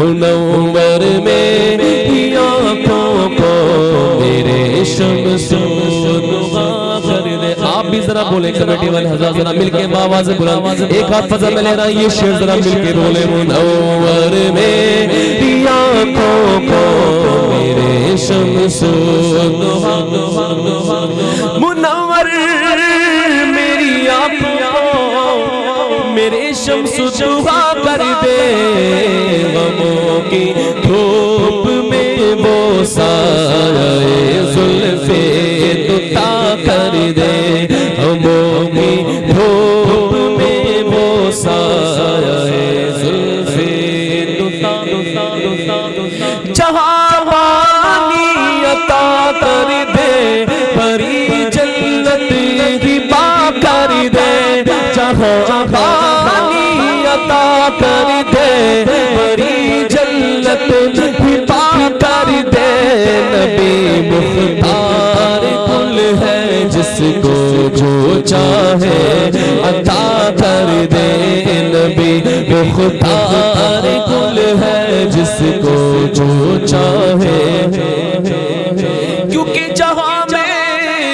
منور میری آنکھوں کو میرے شمس و ضحا کر دے. آپ بھی ذرا بولیں کمیٹی والے حضرات ذرا مل کے باواز بلند ایک ہاتھ فضا میں لے رہا یہ شعر ذرا مل کے بولے. منور میری آنکھوں کو میرے شمس و ضحا منور میری آنکھوں میرے شمس و ضحا کر دے. غموں کی دھوپ میں وہ سایہ زلف دوتا کر دے. غموں کی دھوپ میں وہ سایہ زلف دوتا جہاں پانی عطا کر دے پری جنت ہی پا کر دے. جہاں پانی عطا کر دے پری جنت ہی پا کر دے. نبی مختار کل ہے جس کو جو چاہے عطا کر دے. نبی مختار کل ہے جس کو جو چاہے کیونکہ جہاں میں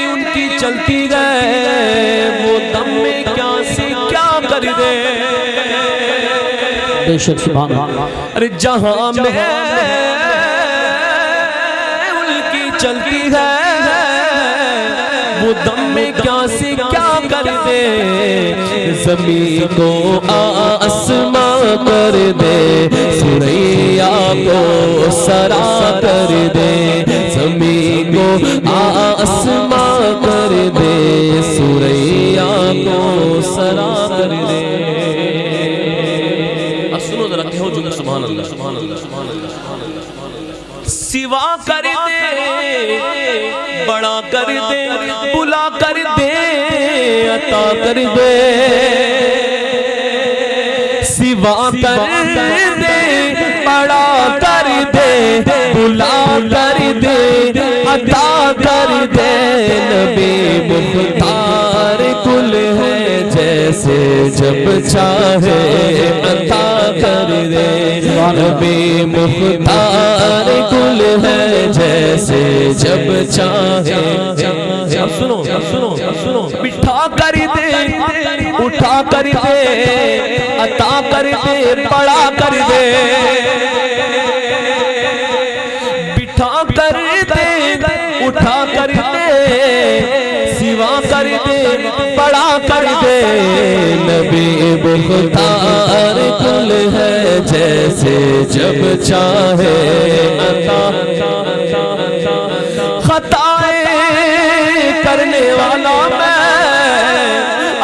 ان کی چلتی گئے وہ دم میں کیا سے کیا کر دے. بے شک سبحان اللہ. ارے جہاں میں ان کی چلتی ہے وہ دم میں کیا سے کیا کر دے. زمین کو آسماں کر دے سریا کو سرا کر دے. زمین کو آسماں کر دے سریا کو سرا کر دے. سنو ذرا کہو جو سبحان اللہ سبحان اللہ سبحان اللہ سوا کر دے بڑا کر دے بلا کر دے عطا کر دے. سوا کر دے بڑا کر دے بلا کر دے عطا کر دے. نبی مختار کل ہے جیسے جب چاہے عطا کر دے. نبی مختار کل ہے جیسے جب چاہے. سنو سنو سنو بٹھا کر دے اٹھا کر دے عطا کر دے بڑا کر دے. بٹھا کر دے اٹھا کر دے سوا کر دے بڑا کر دے. نبی مختار کل ہے جیسے جب چاہے عطا. خطائیں کرنے والا میں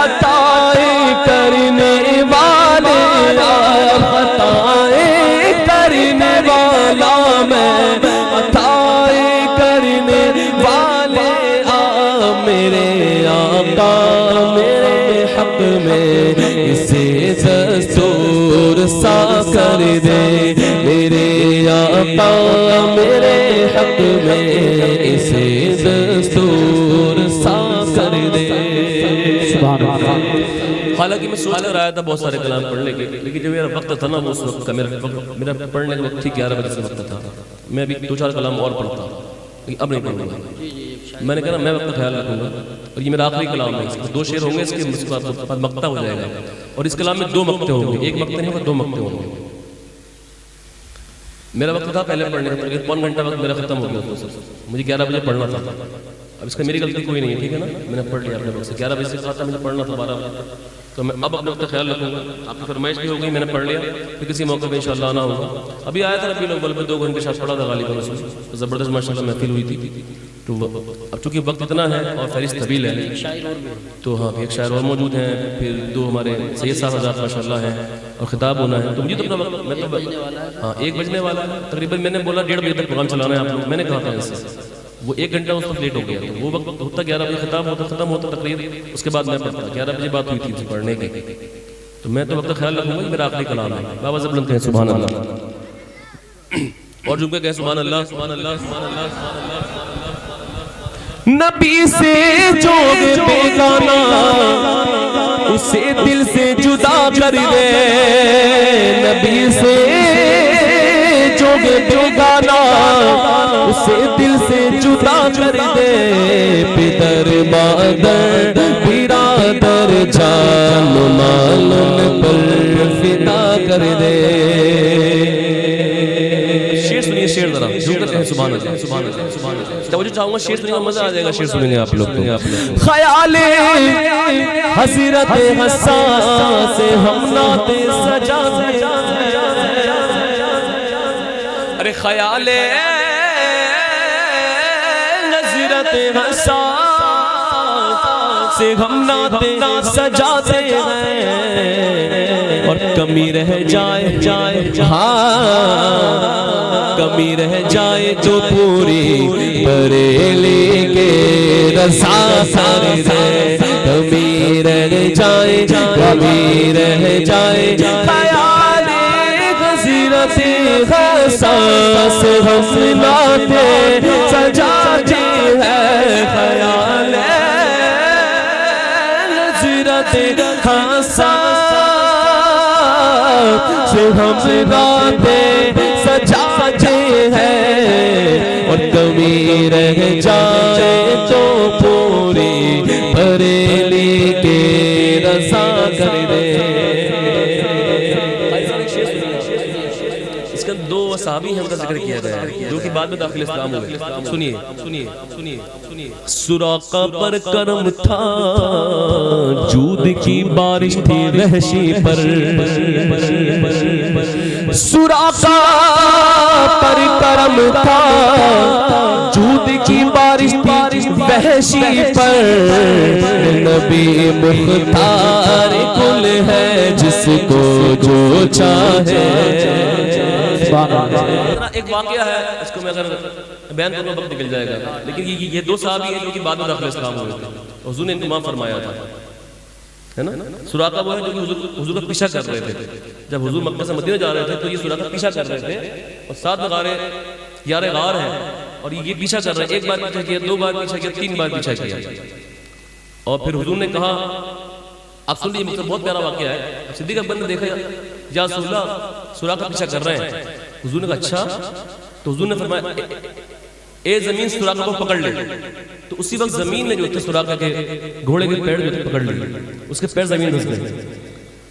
عطائیں کرنے والے. خطائیں کرنے والا میں عطائیں کرنے والے. میرے آقا میرے حق میں اسے دستور سا کر دے. میرے آقا میرے حق میں اسے دستور سا کر دے. سبحان اللہ. حالانکہ میں سوچ کر آیا تھا بہت سارے کلام پڑھنے کے لیکن جو میرا وقت تھا نا وہ اس وقت کا میرا پڑھنے کا وقت تھی 11 بجے سے وقت تھا. میں ابھی 2-4 کلام اور پڑھتا لیکن اب نہیں پڑھوں گا. میں نے کہا میں وقت کا خیال رکھوں گا اور یہ میرا آخری کلام ہے. 2 شعر ہوں گے اس کے بعد مقطع ہو جائے گا اور اس کلام میں 2 مقطع ہوں گے. ایک مقطع نہیں ہوگا 2 مقطع ہوں گے. میرا وقت تھا پہلے پڑھنے کا تقریباً 1 گھنٹہ وقت میرا ختم ہو گیا. مجھے 11 بجے پڑھنا تھا. اب اس کا میری غلطی کوئی نہیں ہے ٹھیک ہے نا. میں نے پڑھ لیا اپنے وقت سے 11 بجے سے کہا تھا مجھے پڑھنا تھا 12 بجے. تو میں اب اپنے وقت کا خیال رکھوں گا. آپ کی فرمائش بھی ہو گئی میں نے پڑھ لیا پھر کسی موقع پہ انشاءاللہ آنا ہوگا. ابھی آیا تھا ربیع الاول پہ 2 گھنٹے شاید پڑھا تھا غالباً. زبردست ماشاءاللہ محفل ہوئی تھی. تو اب چونکہ وقت اتنا ہے اور فہرست طویل ہے تو ہاں ایک شاعر اور موجود ہیں پھر 2 ہمارے سید صاحب حضرات ماشاءاللہ ہیں اور خطاب ہونا ہے. تو مجھے تو اپنا وقت ہاں 1 بجنے والا ہے تقریباً. میں نے بولا 1:30 بجے تک پروگرام چلانا ہے آپ لوگ. میں نے کہا تھا ایسے وہ 1 گھنٹہ اس وقت لیٹ ہو گیا. وہ وقت ہوتا 11 بجے خطاب ہوتا ختم ہوتا تقریر. اس کے بعد میں پڑھتا 11 بجے بات ہوئی تھی پڑھنے کی. تو میں تو وقت کا خیال رکھوں گا. میرا آخری کلام ہے. بابا زبلند کہیں سبحان اللہ اور جم کے کہیں سبحان اللہ سبحان اللہ سبحان اللہ سبحان اللہ. نبی سے جو بیگانہ اسے دل سے جدا کر دے. نبی سے بیگانہ اسے دل سے جدا کر دے پدر مادر برادر جان مال ان پر فدا کر دے شعر سنیے شعر ذرا جو کہتے ہیں سبحان اللہ سبحان اللہ سبحان اللہ توجہ چاہوں گا شعر سننے کا مزہ آ جائے گا شعر سنیں گے آپ لوگ تو خیال حضرت حسان سے ہم نعت سجاتے ارے خیال حضرت حسان سے ہم نعت سجاتے ہیں اور کمی رہ جائے ہاں کمی رہ جائے تو پوری بریلی کے رضا کر دے کمی رہ جائے کمی رہ جائے خیال حضرت حسان سے ہم نعت سجاتے ہیں خیال حضرت حسان سے ہم نعت سجاتے ہیں اور کمی رہ جائے تو پوری بریلی کے رضا کر دے اس کا دو صحابی ہیں ان کا ذکر کیا گیا ہے جو کہ بعد میں داخل اسلام ہوئے سنیے سنیے سنیے سنیے سراقہ پر کرم تھا جود کی بارش تھی وحشی پر سراقہ پر کرم تھا جود کی بارش تھی وحشی پر نبی مختار کل ہے جس کو جو چاہے ایک واقعہ ہے اس کو میں اگر بیان کرنے وقت نکل جائے گا لیکن یہ دو صحابی ہیں جو کہ بعد میں داخل اسلام ہوئے تھے حضور نے ان کو معاف فرمایا تھا ہے نا سراقہ وہ ہے جو کہ حضور کا پیچھا کر رہے تھے جب حضور مکہ سے مدینہ جا رہے تھے تو یہ سراقہ پیچھا کر رہے تھے اور ساتھ میں یار غار ہیں اور یہ پیچھا کر رہے ہیں ایک بار پیچھا کیا دو بار پیچھا کیا تین بار پیچھا کیا اور پھر حضور نے کہا آپ سن لیجیے بہت پیارا واقعہ ہے صدیق اکبر نے دیکھا یا رسول اللہ سراقہ پیچھا کر رہے ہیں حضور نے کہا اچھا تو حضور نے فرمایا اے زمین سراقہ کو پکڑ لے تو اسی وقت زمین نے جو تھے سراقہ کے گھوڑے کے پیر جو تھے پکڑ لیے اس کے پیر زمین دھس گئے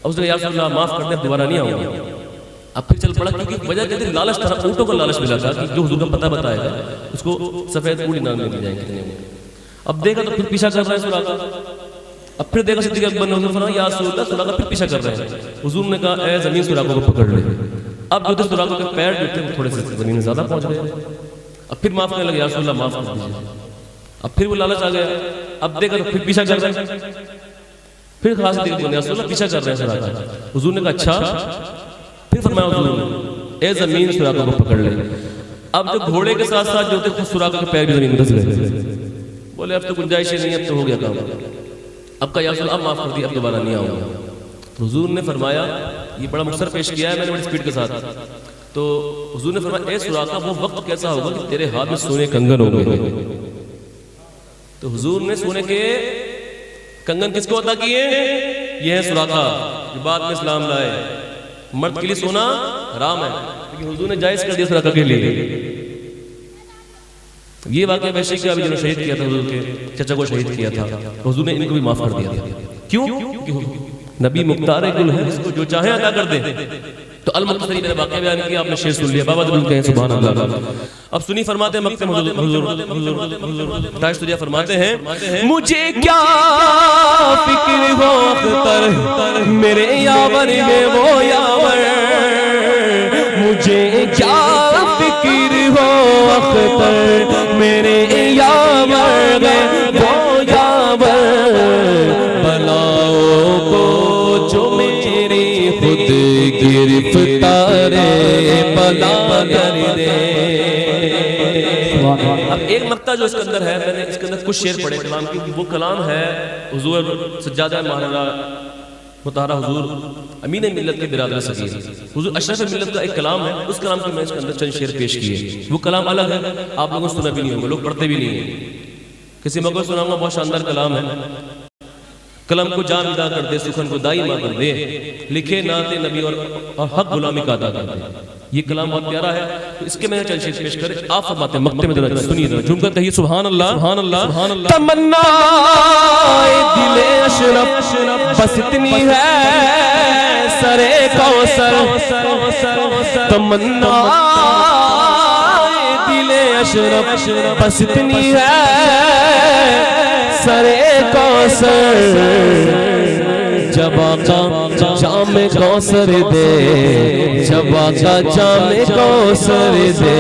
اور اس نے کہا یا رسول اللہ معاف کر دیں دوبارہ نہیں آؤں گا اب پھر چل پڑا کیونکہ وجہ کہتے ہیں لالچ تھا اونٹوں کو لالچ ملا تھا کہ جو حضور کا پتہ بتائے گا اس کو سفید اونٹ انعام میں دی جائیں گے اب دیکھا تو پھر پیچھا کر رہا ہے سراقہ اب پھر دیکھا صدیق اکبر نے حضور فرمایا یا رسول اللہ سراقہ پھر پیچھا کر رہے ہیں حضور نے کہا اے زمین سراقہ کو پکڑ لے اب جو تھے سراقہ کے پیر جو تھے وہ تھوڑے سے زمین میں زیادہ پہنچ گئے اب پھر معاف کرنے لگے یا رسول اللہ معاف کر دیجیے اب پھر وہ لالچ آ گیا اب دیکھا تو پھر پیچھا کر رہے ہیں پھر خاص صدیق اکبر نے یا رسول اللہ پیچھا کر رہے ہیں سراقہ حضور نے کہا اچھا پھر فرمایا حضور نے اے زمین سراقہ کو پکڑ لے اب جو گھوڑے کے ساتھ ساتھ جو تھے خود سراقہ کے پیر بھی زمین میں دھس گئے بولے اب تو گنجائش نہیں اب تو ہو گیا کام اب کہا یا رسول اللہ اب معاف کر دی اب دوبارہ نہیں آؤں گا حضور نے فرمایا یہ بڑا مختصر پیش کیا ہے میں نے بڑی سپیڈ کے ساتھ تو حضور نے فرمایا اے سراقہ وہ وقت کیسا ہوگا کہ تیرے ہاتھ میں سونے کنگن ہوں گے تو حضور نے سونے کے کنگن کس کو عطا کیے یہ ہے سراقہ جو بعد میں اسلام لائے مرد کے لیے سونا حرام ہے لیکن حضور نے جائز کر دیا سراقہ کے لیے یہ واقعہ ویسے کہ ابھی جنہوں شہید کیا تھا حضور کے چچا کو شہید کیا تھا حضور نے ان کو بھی معاف کر دیا کیوں نبی مختار کل ہے اس کو جو چاہیں عطا کر دیں تو المختصری میں نے واقعہ بیان کیا آپ نے شعر سن لیا بابا دل کہیں سبحان اللہ اب سنی فرماتے ہیں مکہ حضور داعش تجھے فرماتے ہیں مجھے کیا فکر ہو اختر میرے یاور میں وہ یاور مجھے کیا فکر ہو اختر میرے یاور وہ یاور بلاؤں کو جو میری خود گرفتار بلا کر دے اب ایک نقطہ جو اس کے اندر ہے میں نے اس کے اندر کچھ شعر پڑھے کلام کی وہ کلام ہے حضور سجادہ مہاراجا مطہرہ حضور امین ملت کے برادر صغیر حضور اشرف ملت کا ایک کلام ہے اس کلام کے میں اس کے اندر چند شعر پیش کیے وہ کلام الگ ہے آپ لوگوں سنا بھی نہیں ہوگا لوگ پڑھتے بھی نہیں ہیں کسی موقع سناؤں گا بہت شاندار کلام ہے کلم کو جان ادا کر دے سخن کو دائی ماں کر دے لکھے نعت نبی اور حق غلامی کا ادا کر دے یہ کلام بہت پیارا ہے، تو اس کے میں چند شیخ پیش کرے. آپ فرماتے ہیں مقطع میں ذرا سنیے ذرا جھوم کر کہیے سبحان اللہ سبحان اللہ سبحان اللہ. تمنا دل اشرف بس اتنی ہے سرے کوثر، تمنا دل اشرف بس اتنی ہے سرے کوثر. جب آقا جام کوثر دے، جب آقا جام کوثر دے،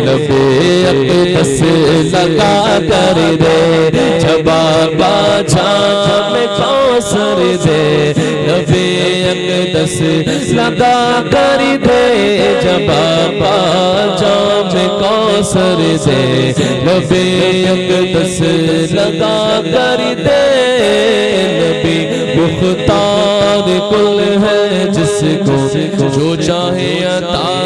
لبے اقدس لگا کر دے. جب آقا جام کوثر دے، لبے اقدس لگا کر دے. جب آقا جام کوثر دے، لبے اقدس لگا کر دے. نبی مختار کل ہے جس کو جو چاہے عطا